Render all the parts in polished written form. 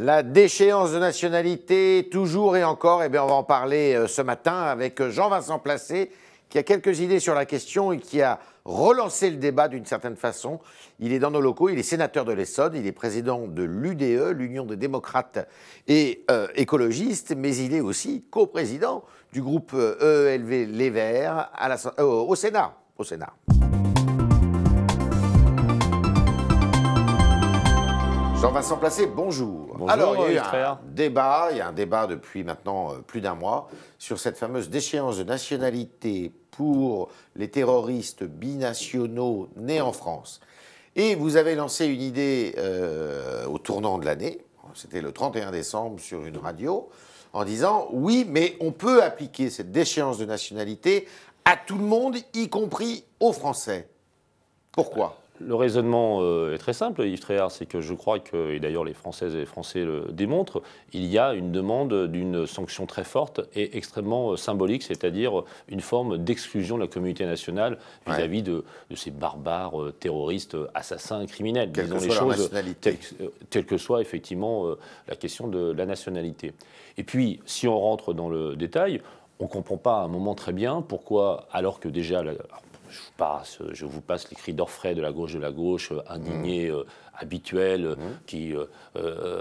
La déchéance de nationalité, toujours et encore, eh bien, on va en parler ce matin avec Jean-Vincent Placé, qui a quelques idées sur la question et qui a relancé le débat d'une certaine façon. Il est dans nos locaux, il est sénateur de l'Essonne, il est président de l'UDE, l'Union des démocrates et écologistes, mais il est aussi coprésident du groupe EELV Les Verts au Sénat. Jean-Vincent Placé, bonjour. Bonjour. Alors, il y a un débat depuis maintenant plus d'un mois sur cette fameuse déchéance de nationalité pour les terroristes binationaux nés en France. Et vous avez lancé une idée au tournant de l'année, c'était le 31 décembre sur une radio, en disant « Oui, mais on peut appliquer cette déchéance de nationalité à tout le monde, y compris aux Français. » Pourquoi ? Le raisonnement est très simple, Yves Tréhard, c'est que je crois que, et d'ailleurs les Françaises et les Français le démontrent, il y a une demande d'une sanction très forte et extrêmement symbolique, c'est-à-dire une forme d'exclusion de la communauté nationale vis-à-vis de ces barbares terroristes, assassins, criminels. Quelle que soit leur nationalité. Telle que soit effectivement la question de la nationalité. Et puis, si on rentre dans le détail, on ne comprend pas à un moment très bien pourquoi, alors que déjà... Je vous passe les cris d'orfraie de la gauche indignés, habituels, qui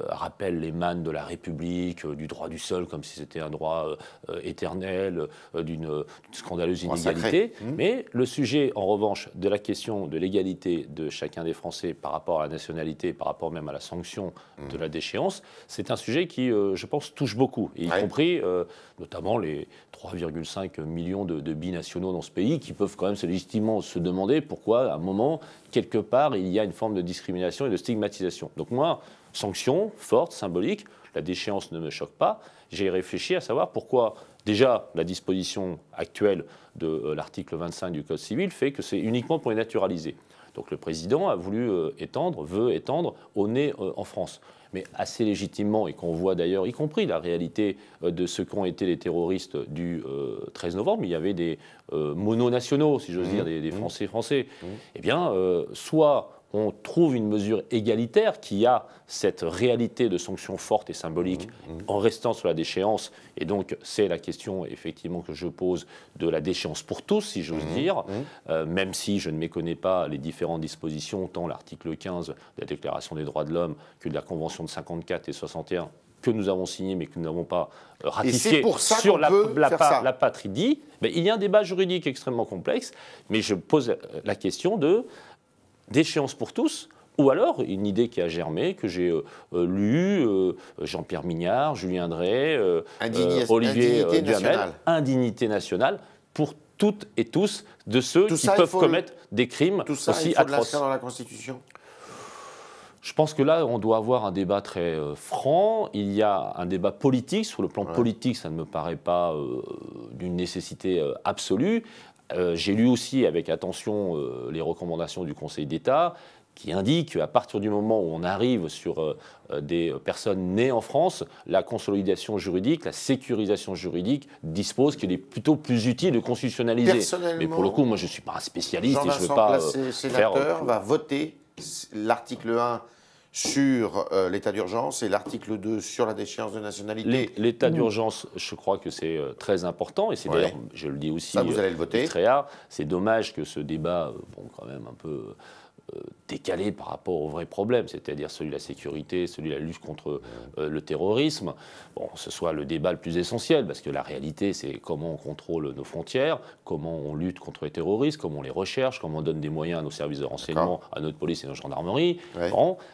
rappellent les mannes de la République, du droit du sol, comme si c'était un droit éternel, d'une scandaleuse inégalité. Mais le sujet, en revanche, de la question de l'égalité de chacun des Français par rapport à la nationalité, par rapport même à la sanction de la déchéance, c'est un sujet qui, je pense, touche beaucoup, y compris notamment les 3,5 millions de binationaux dans ce pays qui peuvent quand même légitimement se demander pourquoi, à un moment, quelque part, il y a une forme de discrimination et de stigmatisation. Donc moi, sanction forte, symbolique, la déchéance ne me choque pas. J'ai réfléchi à savoir pourquoi, déjà, la disposition actuelle de l'article 25 du Code civil fait que c'est uniquement pour les naturalisés. Donc le président a voulu veut étendre au né en France. Mais assez légitimement, et qu'on voit d'ailleurs, y compris la réalité de ce qu'ont été les terroristes du 13 novembre, il y avait des mononationaux, si j'ose dire, des Français. Eh bien, soit on trouve une mesure égalitaire qui a cette réalité de sanction forte et symbolique en restant sur la déchéance. Et donc, c'est la question, effectivement, que je pose de la déchéance pour tous, si j'ose dire, même si je ne méconnais pas les différentes dispositions, tant l'article 15 de la Déclaration des droits de l'homme que de la Convention de 54 et 61, que nous avons signé mais que nous n'avons pas ratifié sur la patrie dit. Mais il y a un débat juridique extrêmement complexe, mais je pose la question de déchéance pour tous, ou alors une idée qui a germé, que j'ai lue, Jean-Pierre Mignard, Julien Drey, Olivier Duhamel, indignité nationale pour toutes et tous de ceux qui peuvent commettre des crimes aussi atroces. L'inscrire dans la Constitution. Je pense que là, on doit avoir un débat très franc. Il y a un débat politique. Sur le plan politique, ça ne me paraît pas d'une nécessité absolue. J'ai lu aussi avec attention les recommandations du Conseil d'État qui indiquent qu'à partir du moment où on arrive sur des personnes nées en France, la consolidation juridique, la sécurisation juridique dispose qu'il est plutôt plus utile de constitutionnaliser. Mais pour le coup, moi je ne suis pas un spécialiste et je ne veux pas sénateur va voter l'article 1 sur l'état d'urgence et l'article 2 sur la déchéance de nationalité. L'état d'urgence, je crois que c'est très important, et c'est d'ailleurs, je le dis aussi, ça, vous allez le voter. C'est dommage que ce débat, quand même un peu décalé par rapport aux vrais problèmes, c'est-à-dire celui de la sécurité, celui de la lutte contre le terrorisme, ce soit le débat le plus essentiel, parce que la réalité, c'est comment on contrôle nos frontières, comment on lutte contre les terroristes, comment on les recherche, comment on donne des moyens à nos services de renseignement, à notre police et à notre gendarmerie.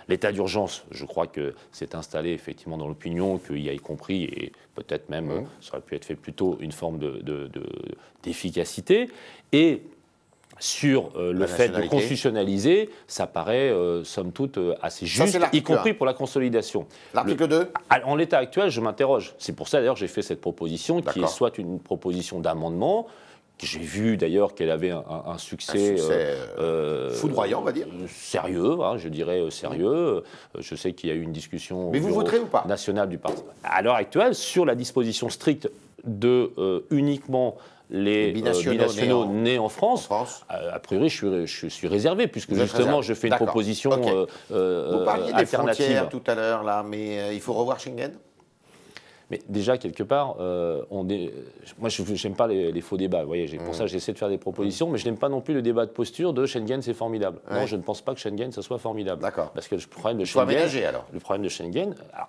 L'état d'urgence, je crois que c'est installé effectivement dans l'opinion, qu'il y a y compris, et peut-être même, ça aurait pu être fait plutôt, une forme d'efficacité. Et sur le fait de constitutionnaliser, ça paraît, somme toute, assez juste, y compris pour la consolidation. L'article 2 ? En l'état actuel, je m'interroge. C'est pour ça, d'ailleurs, j'ai fait cette proposition, qui est soit une proposition d'amendement, que j'ai vu, d'ailleurs, qu'elle avait un succès foudroyant, on va dire. Sérieux, je dirais sérieux. Je sais qu'il y a eu une discussion mais vous voterez ou pas nationale du parti. À l'heure actuelle, sur la disposition stricte de uniquement les binationaux nés en France, a priori, je suis réservé, puisque justement, je fais une proposition Vous parliez des alternative. frontières tout à l'heure, là, mais il faut revoir Schengen. Mais déjà, quelque part, moi, je n'aime pas les faux débats. Vous voyez, pour ça, j'essaie de faire des propositions, mais je n'aime pas non plus le débat de posture de Schengen, c'est formidable. Non, je ne pense pas que Schengen, ça soit formidable. D'accord. Parce que le problème de Schengen... aménager, alors. Le problème de Schengen... Alors,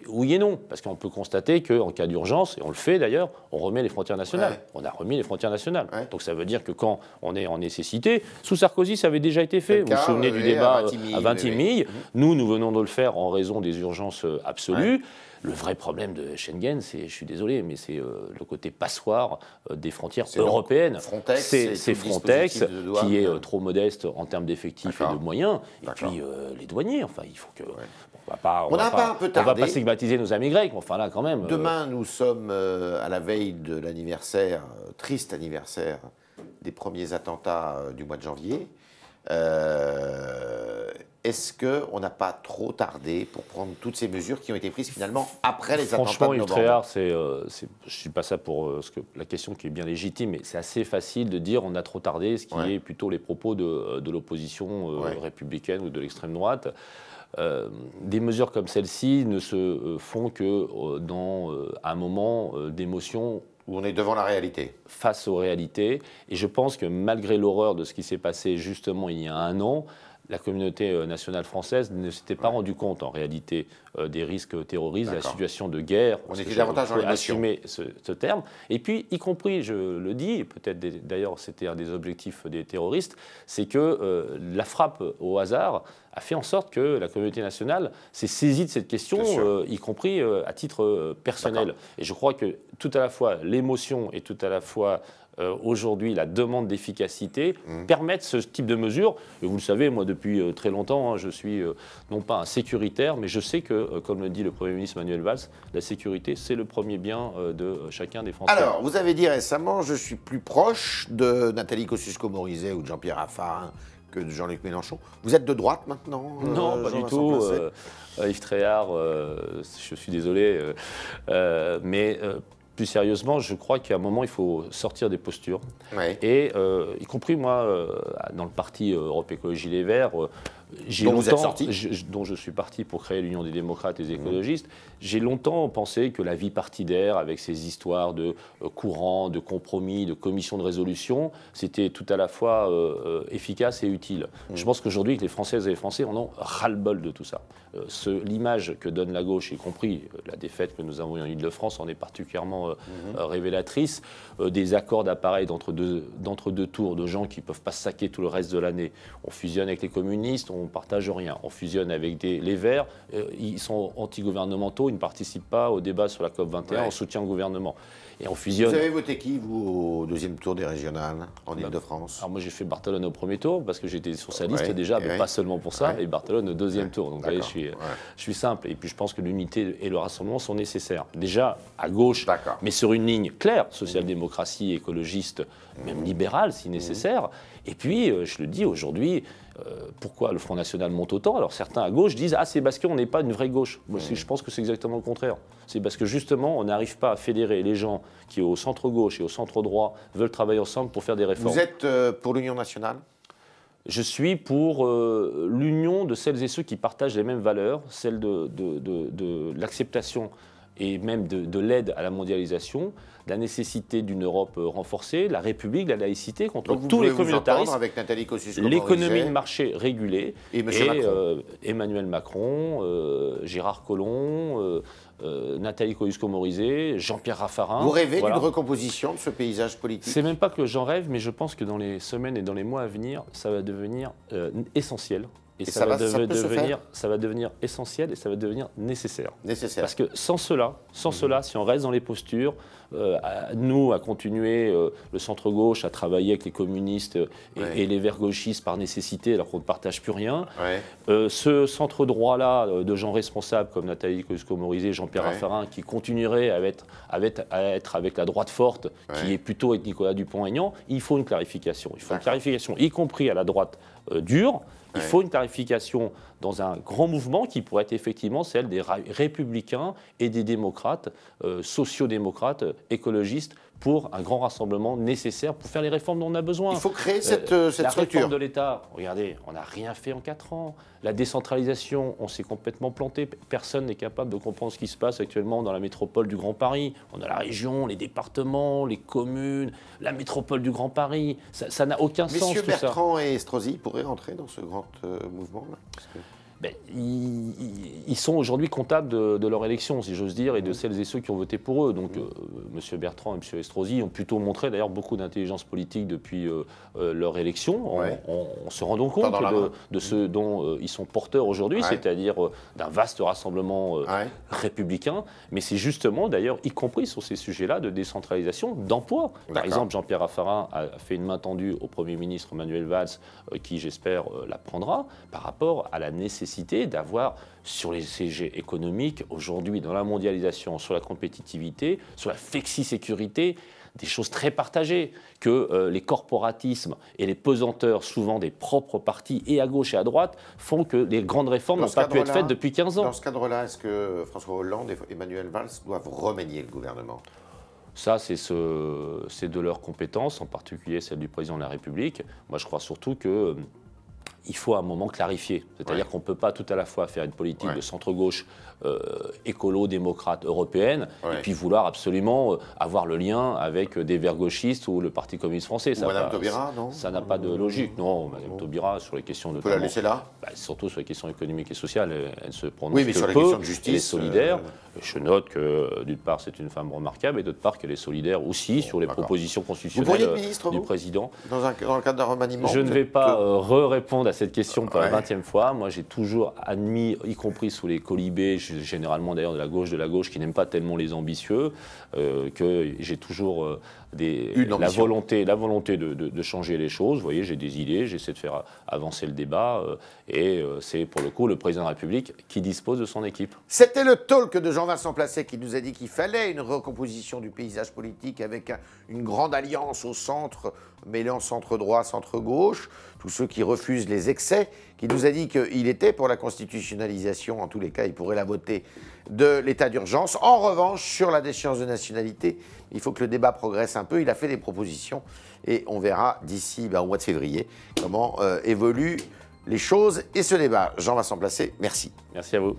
oui et non, parce qu'on peut constater qu'en cas d'urgence, et on le fait d'ailleurs, on remet les frontières nationales. Ouais. On a remis les frontières nationales. Ouais. Donc ça veut dire que quand on est en nécessité, sous Sarkozy, ça avait déjà été fait. Vous vous souvenez du débat à Vintimille. Nous venons de le faire en raison des urgences absolues. Ouais. Le vrai problème de Schengen, je suis désolé, mais c'est le côté passoire des frontières européennes. C'est Frontex qui est trop modeste en termes d'effectifs et de moyens. Et puis les douaniers, enfin, il faut que... Ouais. On va pas stigmatiser nos amis grecs, mais enfin là quand même... Demain, nous sommes à la veille de l'anniversaire, triste anniversaire, des premiers attentats du mois de janvier. Est-ce qu'on n'a pas trop tardé pour prendre toutes ces mesures qui ont été prises finalement après les attentats de novembre? Franchement, Yves Tréhard, je ne suis pas ça pour la question qui est bien légitime, mais c'est assez facile de dire on a trop tardé, ce qui est plutôt les propos de l'opposition républicaine ou de l'extrême droite. Des mesures comme celle-ci ne se font que dans un moment d'émotion où on est devant la réalité. Face aux réalités. Et je pense que malgré l'horreur de ce qui s'est passé justement il y a un an, la communauté nationale française ne s'était pas rendu compte en réalité des risques terroristes, de la situation de guerre. On était davantage dans l'émotion. Assumer ce terme. Et puis, y compris, je le dis, peut-être d'ailleurs c'était un des objectifs des terroristes, c'est que la frappe au hasard a fait en sorte que la communauté nationale s'est saisie de cette question, y compris à titre personnel. Et je crois que tout à la fois l'émotion et tout à la fois aujourd'hui la demande d'efficacité permettent ce type de mesures. Et vous le savez, moi depuis très longtemps, je suis non pas un sécuritaire, mais je sais que, comme le dit le Premier ministre Manuel Valls, la sécurité, c'est le premier bien de chacun des Français. Alors, vous avez dit récemment, je suis plus proche de Nathalie Kosciusko-Morizet ou de Jean-Pierre Raffarin que de Jean-Luc Mélenchon. Vous êtes de droite maintenant? Non, pas du tout. Yves Tréhard, je suis désolé, mais... plus sérieusement, je crois qu'à un moment, il faut sortir des postures. Et y compris moi, dans le parti Europe Écologie Les Verts, dont je suis parti pour créer l'Union des démocrates et des écologistes, j'ai longtemps pensé que la vie partidaire, avec ses histoires de courants, de compromis, de commissions de résolution, c'était tout à la fois efficace et utile. Je pense qu'aujourd'hui, que les Françaises et les Français en ont ras-le-bol de tout ça. L'image que donne la gauche, y compris la défaite que nous avons eue en Ile-de-France, en est particulièrement révélatrice. Des accords d'appareil d'entre deux tours de gens qui ne peuvent pas se saquer tout le reste de l'année. On fusionne avec les communistes, on ne partage rien. On fusionne avec les Verts, ils sont anti-gouvernementaux, ils ne participent pas au débat sur la COP21 en soutien au gouvernement. Et on fusionne. Vous avez voté qui, vous, au deuxième tour des régionales en Ile-de-France? Alors moi, j'ai fait Barthelone au premier tour, parce que j'étais sur sa liste déjà, mais pas seulement pour ça, et Barthelone au deuxième tour. Donc, vous voyez, je suis simple. Et puis, je pense que l'unité et le rassemblement sont nécessaires. Déjà, à gauche, mais sur une ligne claire, social-démocratie, écologiste, même libérale, si nécessaire. Et puis, je le dis aujourd'hui, pourquoi le Front National monte autant? Alors certains à gauche disent « Ah, c'est parce qu'on n'est pas une vraie gauche ». Moi, je pense que c'est exactement le contraire. C'est parce que justement, on n'arrive pas à fédérer les gens qui, au centre-gauche et au centre-droit, veulent travailler ensemble pour faire des réformes. Vous êtes pour l'Union nationale? Je suis pour l'union de celles et ceux qui partagent les mêmes valeurs, celles de l'acceptation et même de l'aide à la mondialisation, la nécessité d'une Europe renforcée, la République, la laïcité contre tous les communautarismes, avec Nathalie Kosciusko-Morizet, l'économie de marché régulée, et Emmanuel Macron, Gérard Collomb, Nathalie Kosciusko-Morizet, Jean-Pierre Raffarin. Vous rêvez d'une recomposition de ce paysage politique? C'est même pas que j'en rêve, mais je pense que dans les semaines et dans les mois à venir, ça va devenir essentiel. Et ça va devenir essentiel et ça va devenir nécessaire. Parce que sans cela, si on reste dans les postures, nous, à continuer le centre-gauche, à travailler avec les communistes et les verts gauchistes par nécessité, alors qu'on ne partage plus rien, ce centre-droit-là, de gens responsables comme Nathalie Kosciusko-Morizet, Jean-Pierre Raffarin, qui continuerait à être avec la droite forte, qui est plutôt avec Nicolas Dupont-Aignan, il faut une clarification. Il faut une clarification, y compris à la droite dure. Il faut une clarification dans un grand mouvement qui pourrait être effectivement celle des républicains et des démocrates, sociodémocrates, écologistes, pour un grand rassemblement nécessaire pour faire les réformes dont on a besoin. Il faut créer cette la structure. Réforme de l'État, regardez, on n'a rien fait en 4 ans. La décentralisation, on s'est complètement planté. Personne n'est capable de comprendre ce qui se passe actuellement dans la métropole du Grand Paris. On a la région, les départements, les communes, la métropole du Grand Paris. Ça n'a aucun sens, Messieurs tout ça. Bertrand et Estrosi pourraient rentrer dans ce grand mouvement-là Ben, ils sont aujourd'hui comptables de leur élection, si j'ose dire, et de celles et ceux qui ont voté pour eux. Donc, M. Bertrand et M. Estrosi ont plutôt montré d'ailleurs beaucoup d'intelligence politique depuis leur élection. On se rend donc compte de ce dont ils sont porteurs aujourd'hui, c'est-à-dire d'un vaste rassemblement républicain. Mais c'est justement, d'ailleurs, y compris sur ces sujets-là, de décentralisation d'emploi. Par exemple, Jean-Pierre Raffarin a fait une main tendue au Premier ministre Manuel Valls, qui, j'espère, la prendra, par rapport à la nécessité d'avoir sur les sujets économiques, aujourd'hui dans la mondialisation, sur la compétitivité, sur la flexi-sécurité, des choses très partagées, que les corporatismes et les pesanteurs, souvent des propres partis, et à gauche et à droite, font que les grandes réformes n'ont pas pu être faites depuis 15 ans. Dans ce cadre-là, est-ce que François Hollande et Emmanuel Valls doivent remanier le gouvernement ? Ça, c'est de leurs compétences, en particulier celle du président de la République. Moi, je crois surtout que il faut à un moment clarifier. C'est-à-dire qu'on ne peut pas tout à la fois faire une politique de centre-gauche écolo, démocrate, européenne, et puis vouloir absolument avoir le lien avec des verts gauchistes ou le Parti communiste français. Ou Mme Taubira, non ? Ça n'a pas de logique. Non, Mme Taubira, sur les questions de... On peut la laisser là ? Surtout sur les questions économiques et sociales, elle se prononce mais sur peu, les questions de justice, elle est solidaire. Je note que, d'une part, c'est une femme remarquable, et d'autre part, qu'elle est solidaire aussi sur les propositions constitutionnelles du président. Dans le cadre d'un remaniement ? Je ne vais pas répondre à cette question pour la 20e fois. Moi, j'ai toujours admis, y compris sous les colibés, généralement d'ailleurs de la gauche qui n'aime pas tellement les ambitieux, que j'ai toujours la volonté de changer les choses. Vous voyez, j'ai des idées, j'essaie de faire avancer le débat, et c'est pour le coup le président de la République qui dispose de son équipe. C'était le talk de Jean-Vincent Placet qui nous a dit qu'il fallait une recomposition du paysage politique avec une grande alliance au centre, mêlant centre-droit, centre-gauche, tous ceux qui refusent les excès, qui nous a dit qu'il était pour la constitutionnalisation, en tous les cas, il pourrait la voter, de l'état d'urgence. En revanche, sur la déchéance de nationalité, il faut que le débat progresse un peu. Il a fait des propositions et on verra d'ici au mois de février comment évoluent les choses et ce débat. Jean-Vincent Placet, merci. Merci à vous.